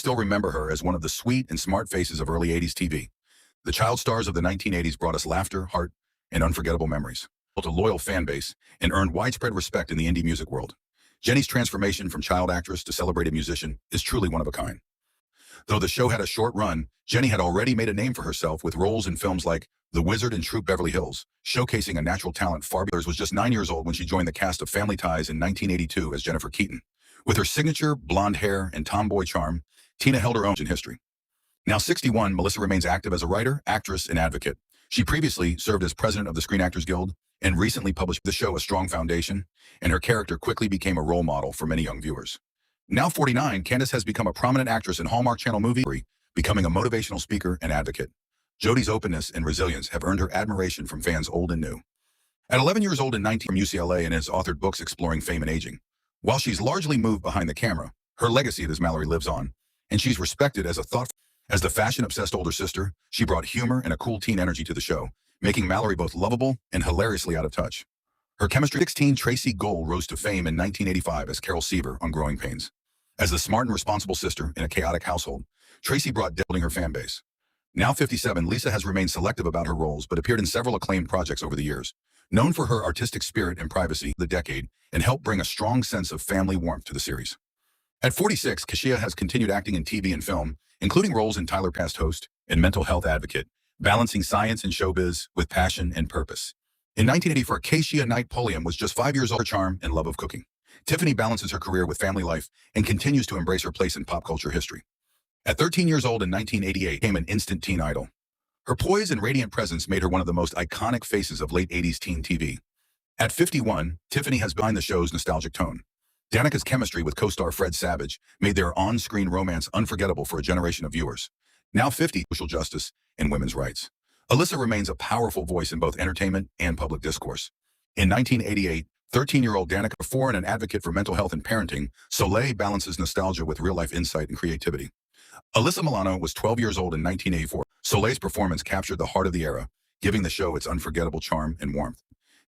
still remember her as one of the sweet and smart faces of early 80s TV. The child stars of the 1980s brought us laughter, heart, and unforgettable memories, built a loyal fan base, and earned widespread respect in the indie music world. Jenny's transformation from child actress to celebrated musician is truly one of a kind. Though the show had a short run, Jenny had already made a name for herself with roles in films like The Wizard and Troop Beverly Hills, showcasing a natural talent far beyond. Was just 9 years old when she joined the cast of Family Ties in 1982 as Jennifer Keaton. With her signature blonde hair and tomboy charm, Tina held her own in history. Now 61, Melissa remains active as a writer, actress, and advocate. She previously served as president of the Screen Actors Guild and recently published the show A Strong Foundation, and her character quickly became a role model for many young viewers. Now 49, Candace has become a prominent actress in Hallmark Channel movie, becoming a motivational speaker and advocate. Jodie's openness and resilience have earned her admiration from fans old and new. At 11 years old and 19 from UCLA and has authored books exploring fame and aging. While she's largely moved behind the camera, her legacy as Mallory lives on, and she's respected as a thoughtful. As the fashion-obsessed older sister, she brought humor and a cool teen energy to the show, making Mallory both lovable and hilariously out of touch. Her chemistry 16 Tracy Gold rose to fame in 1985 as Carol Seaver on Growing Pains. As the smart and responsible sister in a chaotic household, Tracy brought building her fan base. Now 57, Lisa has remained selective about her roles but appeared in several acclaimed projects over the years. Known for her artistic spirit and privacy, the decade, and helped bring a strong sense of family warmth to the series. At 46, Kashia has continued acting in TV and film, including roles in Tyler Past Host and Mental Health Advocate, balancing science and showbiz with passion and purpose. In 1984, Kashia Knight Pulliam was just 5 years old. Her charm and love of cooking. Tiffany balances her career with family life and continues to embrace her place in pop culture history. At 13 years old in 1988, became an instant teen idol. Her poise and radiant presence made her one of the most iconic faces of late 80s teen TV. At 51, Tiffany has behind the show's nostalgic tone. Danica's chemistry with co-star Fred Savage made their on-screen romance unforgettable for a generation of viewers. Now 50, social justice and women's rights. Alyssa remains a powerful voice in both entertainment and public discourse. In 1988, 13-year-old Danica, before and an advocate for mental health and parenting, Soleil balances nostalgia with real-life insight and creativity. Alyssa Milano was 12 years old in 1984. Soleil's performance captured the heart of the era, giving the show its unforgettable charm and warmth.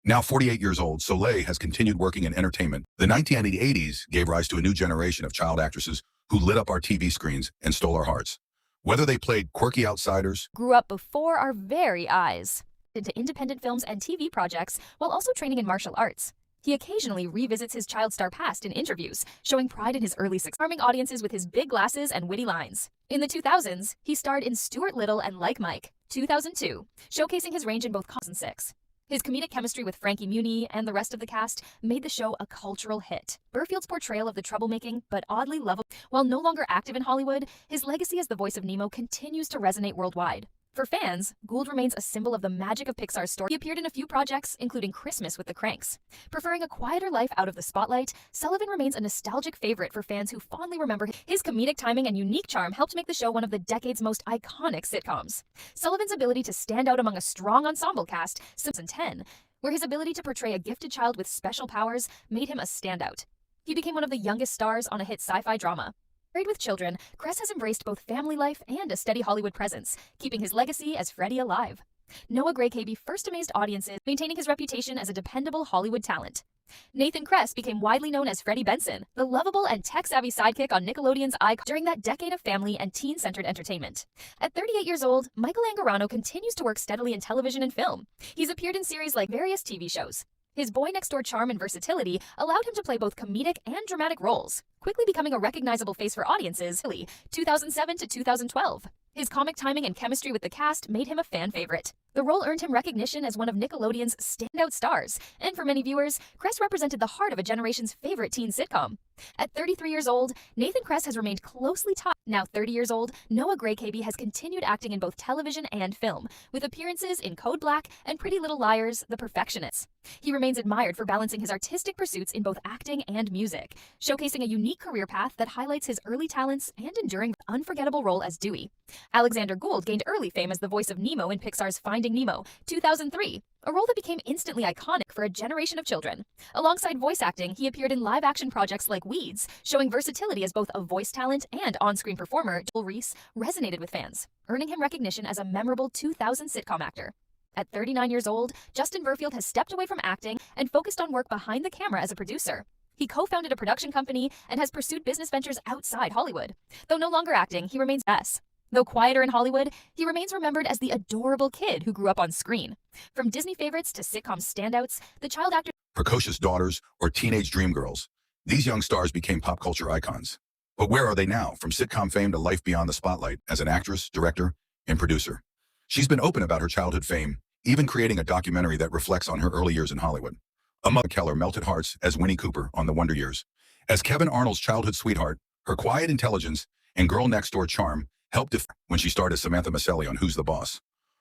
Now 48 years old, Soleil has continued working in entertainment. The 1980s gave rise to a new generation of child actresses who lit up our TV screens and stole our hearts. Whether they played quirky outsiders, grew up before our very eyes, into independent films and TV projects while also training in martial arts. He occasionally revisits his child star past in interviews, showing pride in his early success, charming audiences with his big glasses and witty lines. In the 2000s, he starred in Stuart Little and Like Mike, 2002, showcasing his range in both 2006. His comedic chemistry with Frankie Muniz and the rest of the cast made the show a cultural hit. Burfield's portrayal of the troublemaking but oddly lovable, while no longer active in Hollywood, his legacy as the voice of Nemo continues to resonate worldwide. For fans, Gould remains a symbol of the magic of Pixar's story. He appeared in a few projects, including Christmas with the Cranks. Preferring a quieter life out of the spotlight, Sullivan remains a nostalgic favorite for fans who fondly remember his comedic timing and unique charm helped make the show one of the decade's most iconic sitcoms. Sullivan's ability to stand out among a strong ensemble cast, Simpson 10, where his ability to portray a gifted child with special powers made him a standout. He became one of the youngest stars on a hit sci-fi drama. Married with children, Kress has embraced both family life and a steady Hollywood presence, keeping his legacy as Freddie alive. Noah Gray KB first amazed audiences, maintaining his reputation as a dependable Hollywood talent. Nathan Kress became widely known as Freddie Benson, the lovable and tech-savvy sidekick on Nickelodeon's icon during that decade of family and teen-centered entertainment. At 38 years old, Michael Angarano continues to work steadily in television and film. He's appeared in series like various TV shows. His boy-next-door charm and versatility allowed him to play both comedic and dramatic roles, quickly becoming a recognizable face for audiences, 2007 to 2012. His comic timing and chemistry with the cast made him a fan favorite. The role earned him recognition as one of Nickelodeon's standout stars, and for many viewers, Kress represented the heart of a generation's favorite teen sitcom. At 33 years old, Nathan Kress has remained closely tied. Now 30 years old, Noah Gray KB has continued acting in both television and film, with appearances in Code Black and Pretty Little Liars, The Perfectionists. He remains admired for balancing his artistic pursuits in both acting and music, showcasing a unique career path that highlights his early talents and enduring unforgettable role as Dewey. Alexander Gould gained early fame as the voice of Nemo in Pixar's Finding Nemo, 2003, a role that became instantly iconic for a generation of children. Alongside voice acting, he appeared in live-action projects like Weeds, showing versatility as both a voice talent and on-screen performer. Joel Reese resonated with fans, earning him recognition as a memorable 2000 sitcom actor. At 39 years old, Justin Burfield has stepped away from acting and focused on work behind the camera as a producer. He co-founded a production company and has pursued business ventures outside Hollywood. Though no longer acting, he remains yes. Though quieter in Hollywood, he remains remembered as the adorable kid who grew up on screen. From Disney favorites to sitcom standouts, the child actor Precocious daughters or teenage dream girls. These young stars became pop culture icons. But where are they now, from sitcom fame to life beyond the spotlight as an actress, director, and producer? She's been open about her childhood fame, even creating a documentary that reflects on her early years in Hollywood. Amanda Keller melted hearts as Winnie Cooper on The Wonder Years. As Kevin Arnold's childhood sweetheart, her quiet intelligence and girl-next-door charm helped when she starred as Samantha Maselli on Who's the Boss.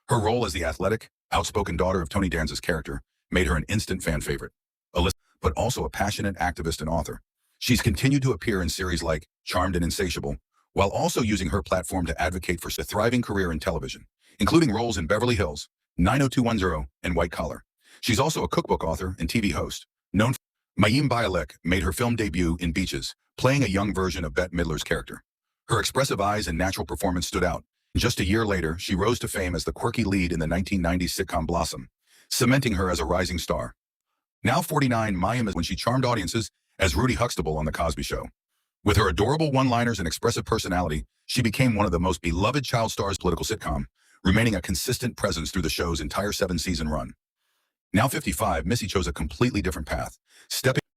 Her role as the athletic, outspoken daughter of Tony Danza's character made her an instant fan favorite, but also a passionate activist and author. She's continued to appear in series like Charmed and Insatiable, while also using her platform to advocate for a thriving career in television, including roles in Beverly Hills, 90210, and White Collar. She's also a cookbook author and TV host. Known for Mayim Bialik made her film debut in Beaches, playing a young version of Bette Midler's character. Her expressive eyes and natural performance stood out. Just a year later, she rose to fame as the quirky lead in the 1990s sitcom Blossom, cementing her as a rising star. Now 49, Mayim is when she charmed audiences as Rudy Huxtable on The Cosby Show. With her adorable one-liners and expressive personality, she became one of the most beloved child stars political sitcom, remaining a consistent presence through the show's entire 7-season run. Now 55, Missy chose a completely different path.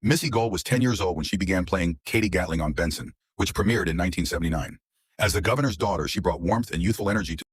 Missy Gold was 10 years old when she began playing Katie Gatling on Benson, which premiered in 1979. As the governor's daughter, she brought warmth and youthful energy to